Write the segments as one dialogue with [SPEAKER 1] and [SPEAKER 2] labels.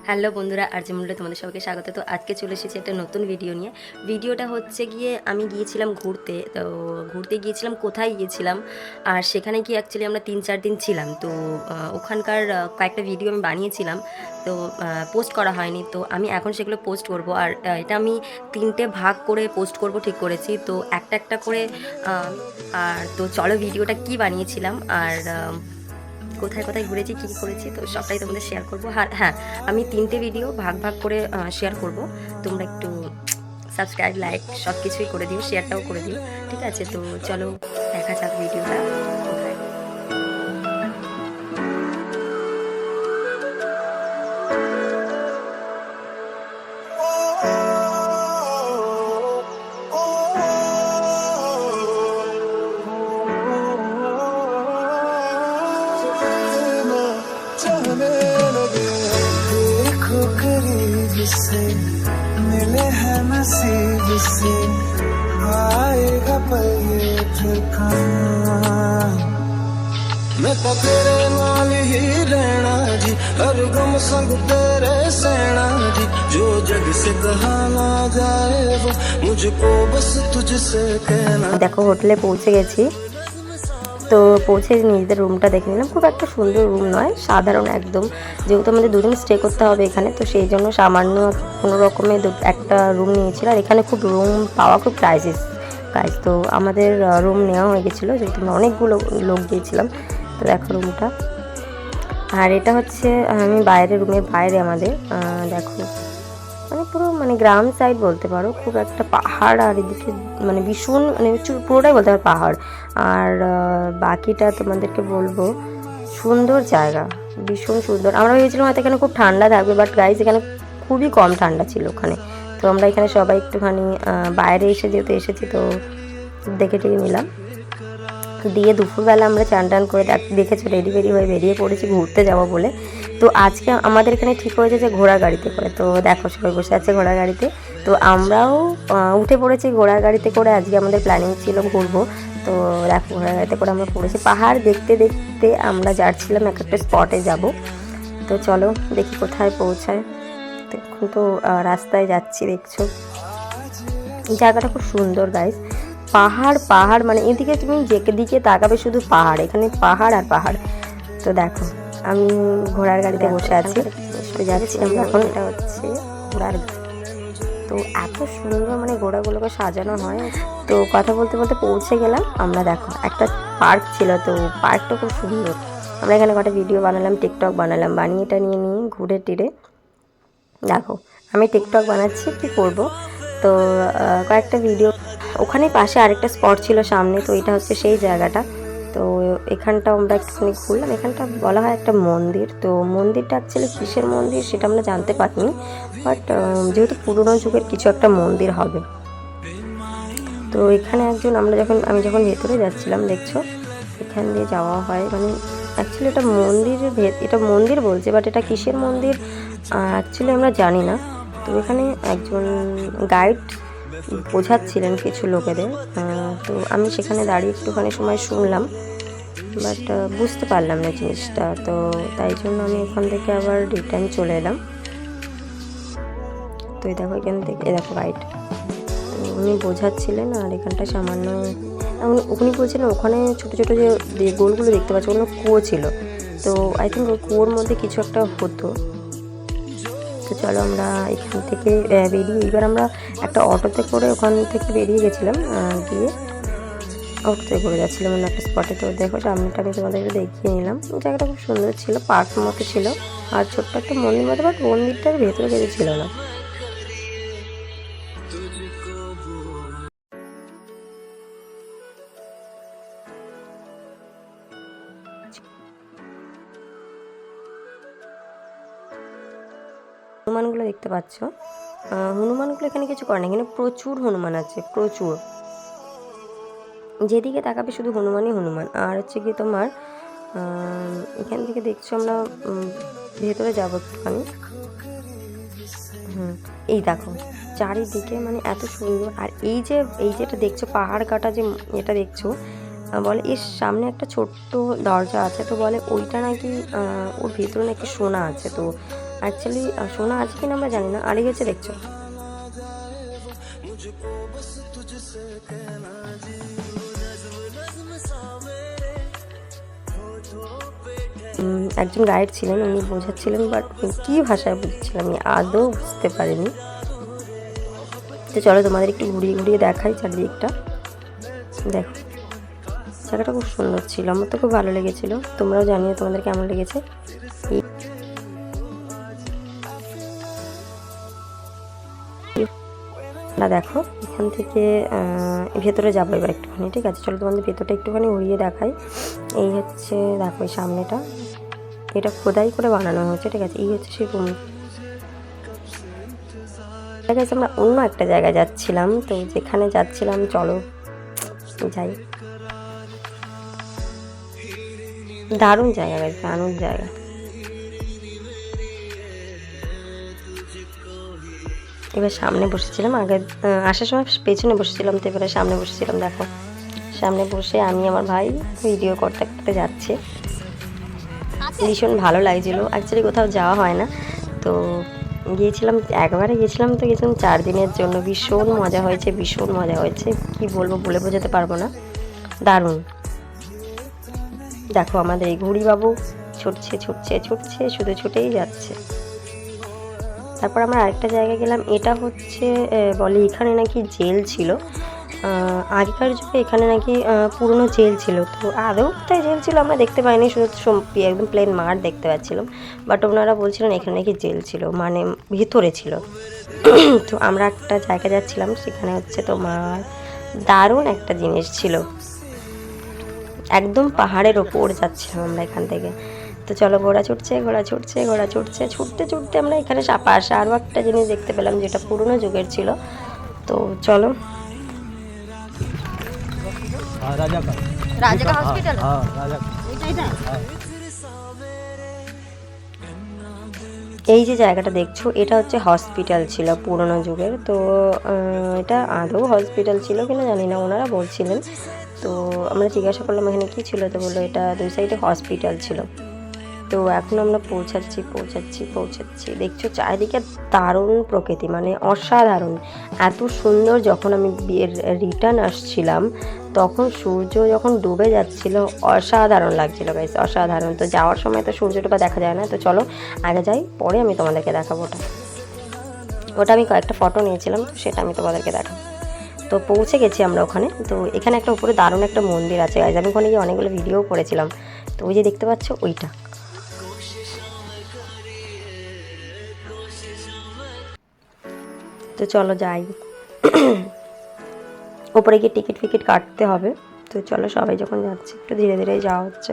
[SPEAKER 1] Hello বন্ধুরা, RJ মূল্যে তোমাদের সবাইকে স্বাগত। তো আজকে চলে এসেছি একটা নতুন ভিডিও নিয়ে। ভিডিওটা হচ্ছে গিয়ে আমি গিয়েছিলাম ঘুরতে। তো ঘুরতে গিয়েছিলাম, কোথায় গিয়েছিলাম আর সেখানে গিয়ে অ্যাকচুয়ালি আমরা 3-4 দিন ছিলাম। তো ওখানকার কয়েকটা ভিডিও আমি বানিয়েছিলাম, তো পোস্ট করা হয়নি। তো আমি এখন সেগুলো পোস্ট করব। আর এটা আমি 3টে ভাগ করে পোস্ট করব ঠিক করেছি। তো একটা একটা করে আর তো চলো ভিডিওটা কি বানিয়েছিলাম আর কোথায় কোথায় ঘুরেছি, কী কী করেছি, তো সবটাই তোমাদের শেয়ার করবো। আর হ্যাঁ, আমি 3টে ভিডিও ভাগ ভাগ করে শেয়ার করব। তোমরা একটু সাবস্ক্রাইব, লাইক সব কিছুই করে দিও, শেয়ারটাও করে দিও, ঠিক আছে? তো চলো দেখা যাক ভিডিওটা কোথায়।
[SPEAKER 2] देखो करीब से मिले हैं नसीब से आएगा पल ये फिर कहाँ मैं तो तेरे नाल ही रहना जी हर गम संग तेरे सहना जी जो जग से कहा ना जाए वो मुझको बस तुझसे कहना।
[SPEAKER 1] দেখো হোটেলে পৌঁছে গেছি। তো পৌঁছে নিজেদের রুমটা দেখে নিলাম। খুব একটা সুন্দর রুম নয়, সাধারণ একদম। যেহেতু আমাদের দুদিন স্টে করতে হবে এখানে, তো সেই জন্য সামান্য কোনো রকমে একটা রুম নিয়েছিল। আর এখানে খুব রুম পাওয়া খুব ক্রাইসিস গাইজ। তো আমাদের রুম নেওয়া হয়ে গেছিলো, যেহেতু আমরা অনেকগুলো লোক গিয়েছিলাম। তো দেখো রুমটা। আর এটা হচ্ছে আমি বাইরে, রুমের বাইরে আমাদের দেখো মানে পুরো মানে গ্রাম সাইড বলতে পারো। খুব একটা পাহাড় আর এদিকে মানে ভীষণ মানে পুরোটাই বলতে পারো পাহাড়। আর বাকিটা তোমাদেরকে বলবো সুন্দর জায়গা, ভীষণ সুন্দর। আমরা ভেবেছিলাম হয়তো এখানে খুব ঠান্ডা থাকবে, বাট গাইজ এখানে খুবই কম ঠান্ডা ছিল ওখানে। তো আমরা এখানে সবাই একটুখানি বাইরে এসে যেহেতু এসেছি, তো দেখে টেকে নিলাম। দিয়ে দুপুরবেলা আমরা চান টান করে দেখেছো রেডি হয়ে বেরিয়ে পড়েছি ঘুরতে যাবো বলে। তো আজকে আমাদের এখানে ঠিক হয়েছে যে ঘোড়া গাড়িতে করে। তো দেখো সবাই বসে আছে ঘোড়া গাড়িতে। তো আমরাও উঠে পড়েছি ঘোড়া গাড়িতে করে। আজকে আমাদের প্ল্যানিং ছিল ঘুরবো। তো দেখো ঘোড়া গাড়িতে করে আমরা পড়েছি। পাহাড় দেখতে দেখতে আমরা যাচ্ছিলাম এক একটা স্পটে যাব। তো চলো দেখি কোথায় পৌঁছায়। দেখুন তো রাস্তায় যাচ্ছি, দেখছো জায়গাটা খুব সুন্দর গাইস। পাহাড় পাহাড় মানে এদিকে তুমি যেদিকে তাকাবে শুধু পাহাড়, এখানে পাহাড় আর পাহাড়। তো দেখো আমি ঘোড়ার গাড়িতে বসে আছি, যাচ্ছি আমরা এখন। এটা হচ্ছে ঘোড়ার। তো এত সুন্দর মানে ঘোড়াগুলোকে সাজানো হয়। তো কথা বলতে বলতে পৌঁছে গেলাম আমরা। দেখো একটা পার্ক ছিল, তো পার্কটা খুব সুন্দর। আমরা এখানে কটা ভিডিও বানালাম, টিকটক বানালাম, বানিয়ে এটা নিয়ে ঘুরে টিরে। দেখো আমি টিকটক বানাচ্ছি, কী করবো। তো কয়েকটা ভিডিও। ওখানে পাশে আরেকটা স্পট ছিল সামনে, তো এটা হচ্ছে সেই জায়গাটা। তো এখানটা আমরা একটুখানি ঘুরলাম। এখানটা বলা হয় একটা মন্দির। তো মন্দিরটা অ্যাকচুয়ালি কিসের মন্দির সেটা আমরা জানতে পারিনি, বাট যেহেতু পুরনো যুগের কিছু একটা মন্দির হবে। তো এখানে আমি যখন ভেতরে যাচ্ছিলাম, দেখছো এখান দিয়ে যাওয়া হয় মানে অ্যাকচুয়ালি এটা মন্দির বলছে, বাট এটা কিসের মন্দির অ্যাকচুয়ালি আমরা জানি না। তো এখানে একজন গাইড বোঝাচ্ছিলেন কিছু লোকেদের। তো আমি সেখানে দাঁড়িয়ে একটুখানি সময় শুনলাম, বাট বুঝতে পারলাম না জিনিসটা। তো তাই জন্য আমি ওখান থেকে আবার রিটার্ন চলে এলাম। তো এই দেখো এখান থেকে দেখো গাইড, তো উনি বোঝাচ্ছিলেন। আর এখানটা সামান্য উনি বলছিলেন ওখানে ছোটো ছোটো যে গোলগুলো দেখতে পাচ্ছি ওগুলো কুয়ো ছিল। তো আই থিঙ্ক ওই কুয়োর মধ্যে কিছু একটা হতো। তো চলো আমরা এখান থেকে বেরিয়ে এবার আমরা একটা অটোতে করে ওখান থেকে বেরিয়ে গেছিলাম। গিয়ে অটোতে করে যাচ্ছিলাম অন্য একটা স্পটে। তো দেখো সামনেটা আমি তোমাদেরকে দেখিয়ে নিলাম। জায়গাটা খুব সুন্দর ছিল, পার্ক মতো ছিল আর ছোট্ট একটা মন্দির মতো, বাট মন্দিরটার ভেতরে কিছু ছিল না। হনুমানগুলো দেখতে পাচ্ছ, হনুমানগুলো এখানে কিছু করে না। এখানে প্রচুর হনুমান আছে, প্রচুর। যেদিকে তাকাবে শুধু হনুমানই হনুমান। আর হচ্ছে কি তোমার এখান থেকে দেখছো আমরা ভেতরে যাবো একটুখানি। এই দেখো চারিদিকে মানে এত সুন্দর। আর এই যেটা দেখছো পাহাড় কাটা যে এটা দেখছো, বলে এর সামনে একটা ছোট্ট দরজা আছে। তো বলে ওইটা নাকি ওর ভিতরে নাকি সোনা আছে। তো অ্যাকচুয়ালি সোনা আছে কিনা আমরা জানি না। আর এই হচ্ছে দেখছো একজন গাইড ছিলেন, উনি বোঝাচ্ছিলেন, বাট কী ভাষায় বুঝছিলাম আমি আদৌ বুঝতে পারিনি। তো চলো তোমাদের একটু ঘুরিয়ে ঘুরিয়ে দেখাই চারিদিকটা। দেখো জায়গাটা খুব সুন্দর ছিল, আমার তো খুব ভালো লেগেছিলো। তোমরাও জানিও তোমাদের কেমন লেগেছে। না দেখো এখান থেকে ভেতরে যাবো এবার একটুখানি, ঠিক আছে? চলো তোমাদের ভেতরটা একটুখানি ঘুরিয়ে দেখাই। এই হচ্ছে দেখো এই সামনেটা, এটা খোদাই করে বানানো হয়েছে, ঠিক আছে? এই হচ্ছে সেই রুম। ঠিক আছে, আমরা অন্য একটা জায়গায় যাচ্ছিলাম, তো যেখানে যাচ্ছিলাম চলো যাই। দারুণ জায়গা গেছে, দারুণ জায়গা। এবার সামনে বসেছিলাম, আগে আসার সময় পেছনে বসেছিলাম, তো এবারে সামনে বসেছিলাম। দেখো সামনে বসে আমি আমার ভাই ভিডিও করতে করতে যাচ্ছে, ভীষণ ভালো লাগছিলো। অ্যাকচুয়ালি কোথাও যাওয়া হয় না, তো গিয়েছিলাম, একবারে গিয়েছিলাম, তো গিয়েছিলাম 4 দিনের জন্য। ভীষণ মজা হয়েছে, ভীষণ মজা হয়েছে, কি বলবো বলে বোঝাতে পারবো না, দারুণ। দেখো আমাদের এই ঘুড়ি বাবু ছুটছে ছুটছে ছুটছে, শুধু ছুটেই যাচ্ছে। তারপর আমরা আরেকটা জায়গায় গেলাম, এটা হচ্ছে বলে এখানে নাকি জেল ছিল, আগেকার যুগে এখানে নাকি পুরনো জেল ছিল। তো আদৌ কোথায় জেল ছিল আমরা দেখতে পাইনি, শুধু একদম প্লেন মাঠ দেখতে পাচ্ছিলাম। বাট ওনারা বলছিলেন এখানে নাকি জেল ছিল, মানে ভিতরে ছিল। তো আমরা একটা জায়গায় যাচ্ছিলাম, সেখানে হচ্ছে তোমার দারুণ একটা জিনিস ছিল, একদম পাহাড়ের ওপর যাচ্ছিলাম আমরা এখান থেকে। তো চলো ঘোড়া ছুটছে ঘোড়া ছুটছে ঘোড়া ছুটছে, ছুটতে ছুটতে আমরা এখানে পাশে আরও একটা জিনিস দেখতে পেলাম, যেটা পুরনো যুগের ছিল। তো চলো রাজা হসপিটাল, এই যে জায়গাটা দেখছো এটা হচ্ছে হসপিটাল ছিল পুরনো যুগের। তো এটা আদৌ হসপিটাল ছিল কিনা জানি না, ওনারা বলছিলেন। তো আমরা জিজ্ঞাসা করলাম এখানে কী ছিল, তো বললো এটা 2 সাইডে হসপিটাল ছিল। তো এখন আমরা পৌঁছাচ্ছি। দেখছো চারিদিকে দারুণ প্রকৃতি, মানে অসাধারণ, এত সুন্দর। যখন আমি রিটার্ন আসছিলাম তখন সূর্য যখন ডুবে যাচ্ছিল, অসাধারণ লাগছিল গাইস, অসাধারণ। তো যাওয়ার সময় তো সূর্যটা দেখা যায় না, তো চলো আগে যাই, পরে আমি তোমাদেরকে দেখাবো। ওটা আমি কয়েকটা ফটো নিয়েছিলাম, তো সেটা আমি তোমাদেরকে দেখাবো। তো পৌঁছে গেছি আমরা ওখানে। তো এখানে একটা উপরে দারুণ একটা মন্দির আছে গাইস, আমি ওখানে গিয়ে অনেকগুলো ভিডিও করেছিলাম। তো ওই যে দেখতে পাচ্ছ ওইটা। তো চলো যাই, ওপরে গিয়ে টিকিট ফিকিট কাটতে হবে। তো চলো সবাই যখন যাচ্ছে একটু ধীরে ধীরে যাওয়া হচ্ছে,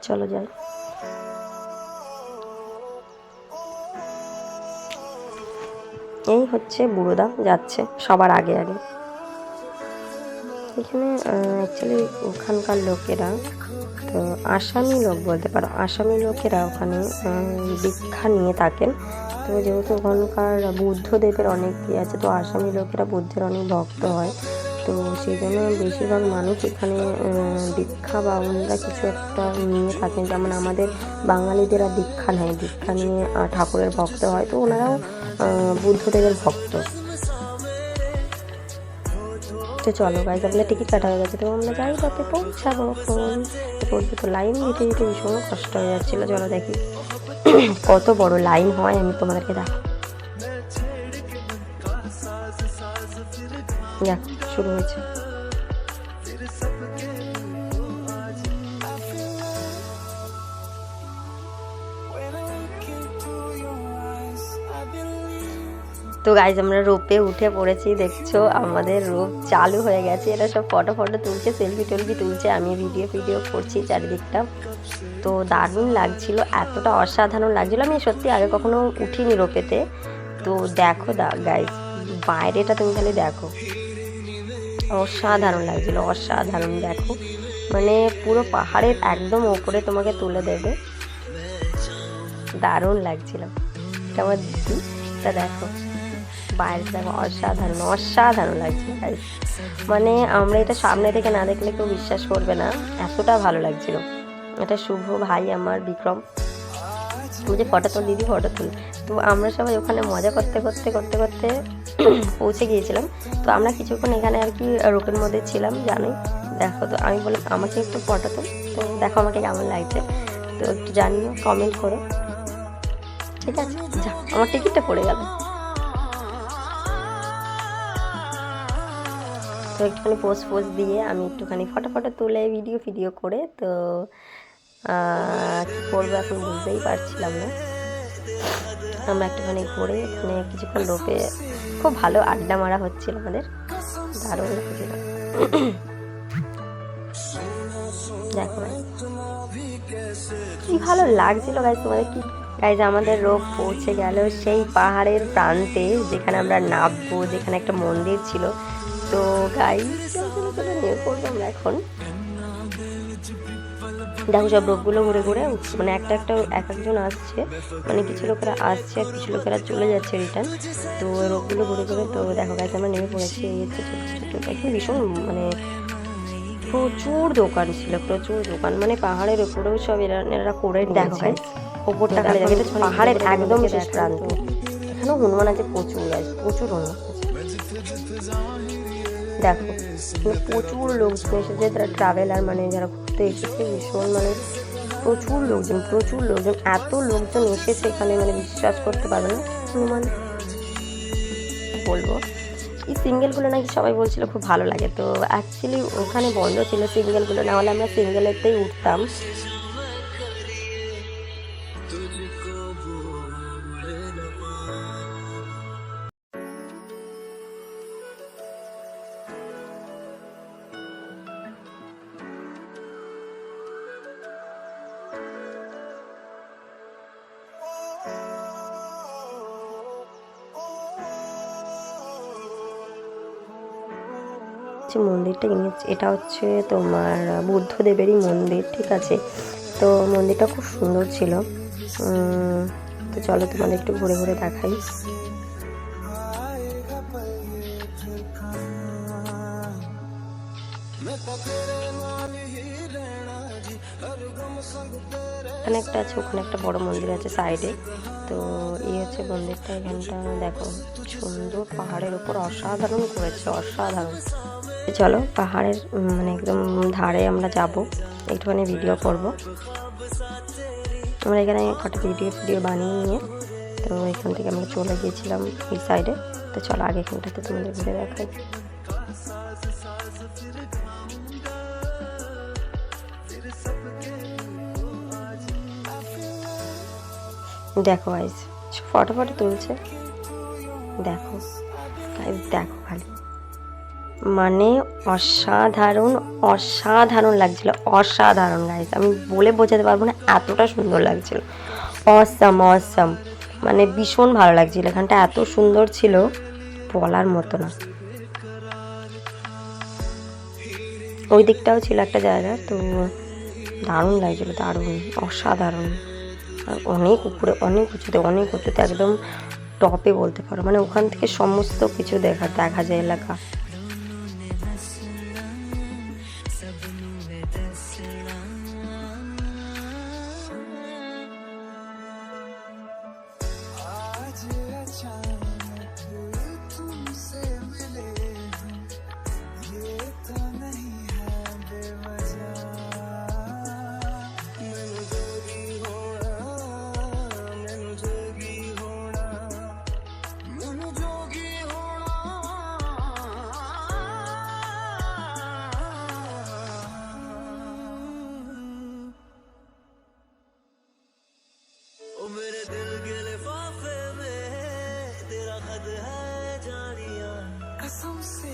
[SPEAKER 1] চলো যাই। এই হচ্ছে বুড়োদা যাচ্ছে সবার আগে আগে। এখানে অ্যাকচুয়ালি ওখানকার লোকেরা, তো আসামি লোক বলতে পারো, আসামি লোকেরা ওখানে দীক্ষা নিয়ে থাকেন। তো যেহেতু ওখানকার বুদ্ধদেবের অনেক ইয়ে আছে, তো আসামি লোকেরা বুদ্ধের অনেক ভক্ত হয়। তো সেই জন্য বেশিরভাগ মানুষ এখানে দীক্ষা বা অন্যরা কিছু একটা নিয়ে থাকেন। যেমন আমাদের বাঙালিদেরা দীক্ষা নেয়, দীক্ষা নিয়ে ঠাকুরের ভক্ত হয়, তো ওনারাও বুদ্ধদেবের ভক্ত। তো চলো গাইজ, আমাদের টিকিট কাটা হয়ে গেছে, তো আমরা যাই যাতে পৌঁছাবো। তো লাইন দিতে দিতে ভীষণ কষ্ট হয়ে যাচ্ছিলো। চলো দেখি কত বড় লাইন হয়, আমি তোমাদেরকে দেখাবো। দেখ শুরু হয়েছে। তো গাইজ আমরা রোপে উঠে পড়েছি, দেখছো আমাদের রোপ চালু হয়ে গেছে। এরা সব ফটো তুলছে, সেলফি তুলছে, আমি ভিডিও করছি চারিদিকটা। তো দারুণ লাগছিল, এতটা অসাধারণ লাগছিল, আমি সত্যি আগে কখনো উঠিনি রোপেতে। তো দেখো গাইজ বাইরেটা তুমি খালি দেখো, অসাধারণ লাগছিল, অসাধারণ। দেখো মানে পুরো পাহাড়ের একদম ওপরে তোমাকে তুলে দেবে, দারুণ লাগছিল। তোমার দিদিটা দেখো, বাইরে দেখো, অসাধারণ লাগছে গাইজ। মানে আমরা এটা সামনে থেকে না দেখলে কেউ বিশ্বাস করবে না, এতটা ভালো লাগছিল। এটা শুভ ভাই আমার, বিক্রম। বলছে ফটো তোল দিদি, ফটো তোল। তো আমরা সবাই ওখানে মজা করতে করতে করতে করতে পৌঁছে গিয়েছিলাম। তো আমরা কিছুক্ষণ এখানে আর কি রোপের মধ্যে ছিলাম, জানোই। দেখো, তো আমি বললাম আমাকে একটু ফটো তোল। তো দেখো আমাকে কেমন লাগছে, তো একটু জানিও, কমেন্ট করো, ঠিক আছে? যা, আমার টিকিটটা পড়ে গেল। তো একটুখানি পোস্ট দিয়ে আমি একটুখানি ফটো তুলে ভিডিও করে, তো কী করবো এখন বুঝতেই পারছিলাম না। আমরা একটুখানি ঘুরে এখানে কিছুক্ষণ রোপে খুব ভালো আড্ডা মারা হচ্ছিল আমাদের, দারুণ লাগছিল। দেখো কি ভালো লাগছিল গাইজ, তোমাদের কি গাইজ। আমাদের রোপ পৌঁছে গেল সেই পাহাড়ের প্রান্তে, যেখানে আমরা নামবো, যেখানে একটা মন্দির ছিল। তো গাইজ নেমে পড়বো আমরা এখন। দেখো সব রোপগুলো ঘুরে ঘুরে মানে এক একজন আসছে, মানে কিছু লোকেরা আসছে আর কিছু লোকেরা চলে যাচ্ছে রিটার্ন। তো রোপগুলো ঘুরে ঘুরে, তো দেখো গাইজ আমরা নেমে পড়েছি। এই হচ্ছে ছোটো ছোটো এখন ভীষণ মানে প্রচুর দোকান ছিল, প্রচুর দোকান, মানে পাহাড়ের উপরেও সব এরা করে। দেখো গাইজ ওপরটা খালি যাবে, পাহাড়ের একদম শেষ প্রান্ত। এখানেও হনুমান আছে প্রচুর গাইজ, প্রচুর হনুমান আছে। দেখো প্রচুর লোকজন এসেছে, যারা ট্রাভেলার মানে যারা ঘুরতে এসেছে, ভীষণ মানে প্রচুর লোকজন, এত লোকজন এসেছে এখানে, মানে বিশ্বাস করতে পারবে না। হনুমান বলবো, এই সিঙ্গেলগুলো নাকি সবাই বলছিল খুব ভালো লাগে। তো অ্যাকচুয়ালি ওখানে বন্ধ ছিল সিঙ্গেলগুলো, না হলে আমরা সিঙ্গেলেতেই উঠতাম। মন্দিরটা এটা হচ্ছে তোমার বুদ্ধদেবেরই মন্দির, ঠিক আছে? তো মন্দিরটা খুব সুন্দর ছিল। তো চলো তোমাদের একটু ঘুরে ঘুরে দেখাই। এখানে একটা আছে, ওখানে একটা বড় মন্দির আছে সাইডে। তো এই হচ্ছে মন্দিরটা, এখানটা দেখো সুন্দর, পাহাড়ের উপর অসাধারণ করেছে, অসাধারণ। চলো পাহাড়ের মানে একদম ধারে আমরা যাব, একটুখানি ভিডিও করব। আমরা এখানে কটা ভিডিও বানিয়ে নিয়ে, তো এখান থেকে আমরা চলে গিয়েছিলাম এই সাইডে। তো চলো আগে এখানটাতে তোমাদের ঘুরে দেখাই। দেখো গাইজ ফটো তুলছে, দেখো গাইজ, দেখো খালি মানে অসাধারণ লাগছিল, অসাধারণ গাইজ। আমি বলে বোঝাতে পারবো না, এতটা সুন্দর লাগছিল, অসাম, মানে ভীষণ ভালো লাগছিল। এখানটা এত সুন্দর ছিল, বলার মতো না। ওই দিকটাও ছিল একটা জায়গা, তো দারুণ লাগছিল, দারুণ, অসাধারণ। আর অনেক উপরে, অনেক উঁচুতে একদম টপে বলতে পারো, মানে ওখান থেকে সমস্ত কিছু দেখা যায় এলাকা।
[SPEAKER 2] मेरे दिल के लिफाफे में तेरा खत है जानिया, कसम से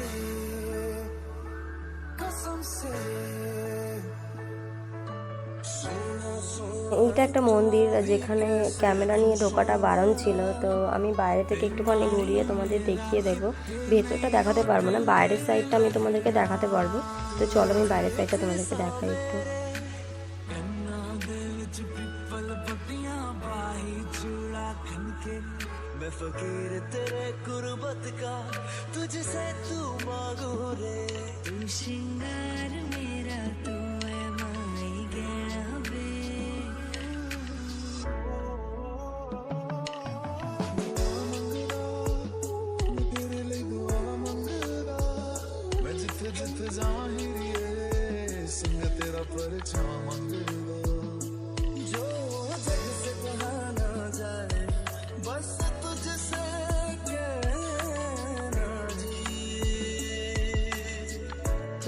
[SPEAKER 1] এইটা একটা মন্দির যেখানে ক্যামেরা নিয়ে ঢোকাটা বারণ ছিল। তো আমি বাইরে থেকে একটুখানি ঘুরিয়ে তোমাদের দেখিয়ে দেবো, ভেতরটা দেখাতে পারবো না, বাইরের সাইডটা আমি তোমাদেরকে দেখাতে পারবো। তো চলো আমি বাইরের সাইডটা তোমাদেরকে দেখাই একটু। मैं फकीर तेरे कुर्बत का, तुझसे तू मांगू रे, तू श्रृंगार मेरा, तू है माई गया बे।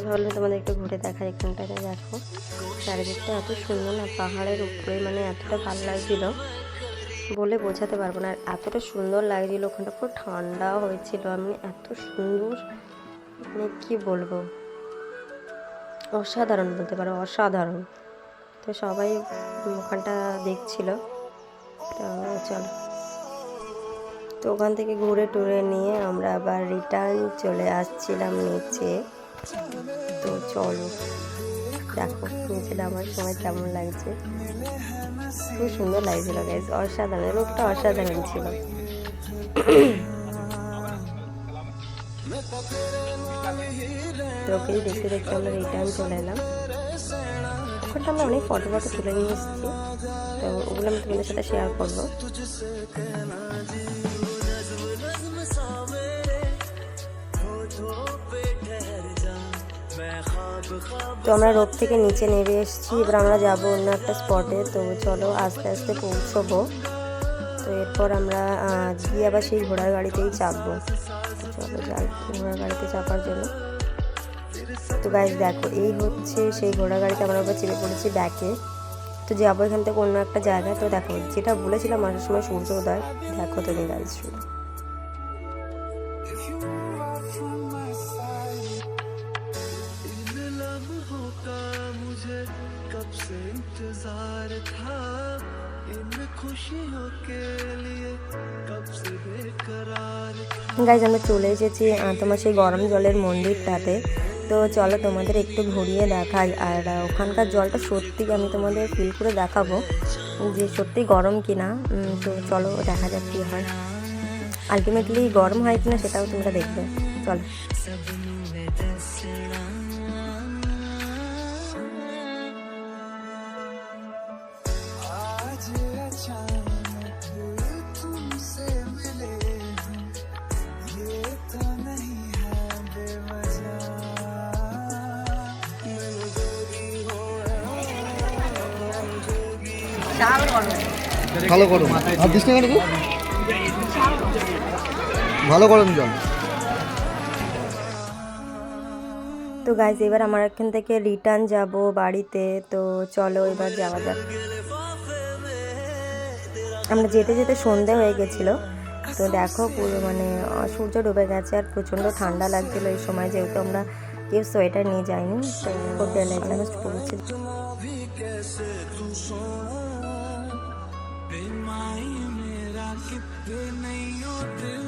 [SPEAKER 1] ভাবলাম তোমাদের একটু ঘুরে দেখাই। এখানটাতে দেখো চারিদিকটা এত সুন্দর না, পাহাড়ের উপরে, মানে এতটা ভালো লাগছিল বলে বোঝাতে পারবো না। আর এতটা সুন্দর লাগছিল, ওখানটা পুরো ঠান্ডা হয়েছিল, আমি এত সুন্দর, মানে কি বলবো, অসাধারণ বলতে পারো, অসাধারণ। তো সবাই ওখানটা দেখছিল। তো চলো, তো ওখান থেকে ঘুরে টুরে নিয়ে আমরা আবার রিটার্ন চলে আসছিলাম নিচে। তো চলো দেখো নিচে নামার সময় কেমন লাগছে, খুব সুন্দর লাগছিল গাইস, অসাধারণ, রূপটা অসাধারণ ছিল। প্রকৃতি দেখতে দেখতে আমরা রিটার্ন চলে এলাম। ওখানটা আমরা অনেক ফটো তুলে নিয়ে এসেছি, তো ওগুলো আমি তোমাদের সাথে শেয়ার করবো। তো আমরা রোড থেকে নিচে নেমে এসেছি, এবার আমরা যাব অন্য একটা স্পটে। তো চলো আস্তে আস্তে পৌঁছবো। তো এরপর আমরা গিয়ে আবার সেই ঘোড়ার গাড়িতেই চাপবো। তো চলো যাই ঘোড়ার গাড়িতে চাপার জন্য। তো গাইস দেখো এই হচ্ছে সেই ঘোড়া গাড়িতে আমরা আবার চেপে পড়েছি ব্যাকে। তো যাবো এখান থেকে অন্য একটা জায়গায়। তো দেখো যেটা বলেছিলাম আসার সময় সূর্য উদয়, দেখো তুমি গাইস শুধু। গাইজ আমরা চলে এসেছি তোমার সেই গরম জলের মন্দিরটাতে। তো চলো তোমাদের একটু ঘুরিয়ে দেখাই। আর ওখানকার জলটা সত্যি আমি তোমাদের ফিল করে দেখাবো যে সত্যি গরম কিনা। তো চলো দেখা যাক কী হয়, আলটিমেটলি গরম হয় কিনা সেটাও তোমরা দেখবে। চলো
[SPEAKER 3] ভালো গরম আর দিস না কেন ভালো গরম জল।
[SPEAKER 1] তো গাইজ এবার আমার এখান থেকে রিটার্ন যাব বাড়িতে। তো চলো এবার যাওয়া যাক। আমরা যেতে যেতে সন্ধে হয়ে গেছিলো। তো দেখো পুরো মানে সূর্য ডুবে গেছে আর প্রচণ্ড ঠান্ডা লাগছিলো এই সময়, যেহেতু আমরা কেউ সোয়েটার নিয়ে যাইনি। তো হোটেলে অলমোস্ট পৌঁছে।
[SPEAKER 2] मेरा कितने नहीं हो दिल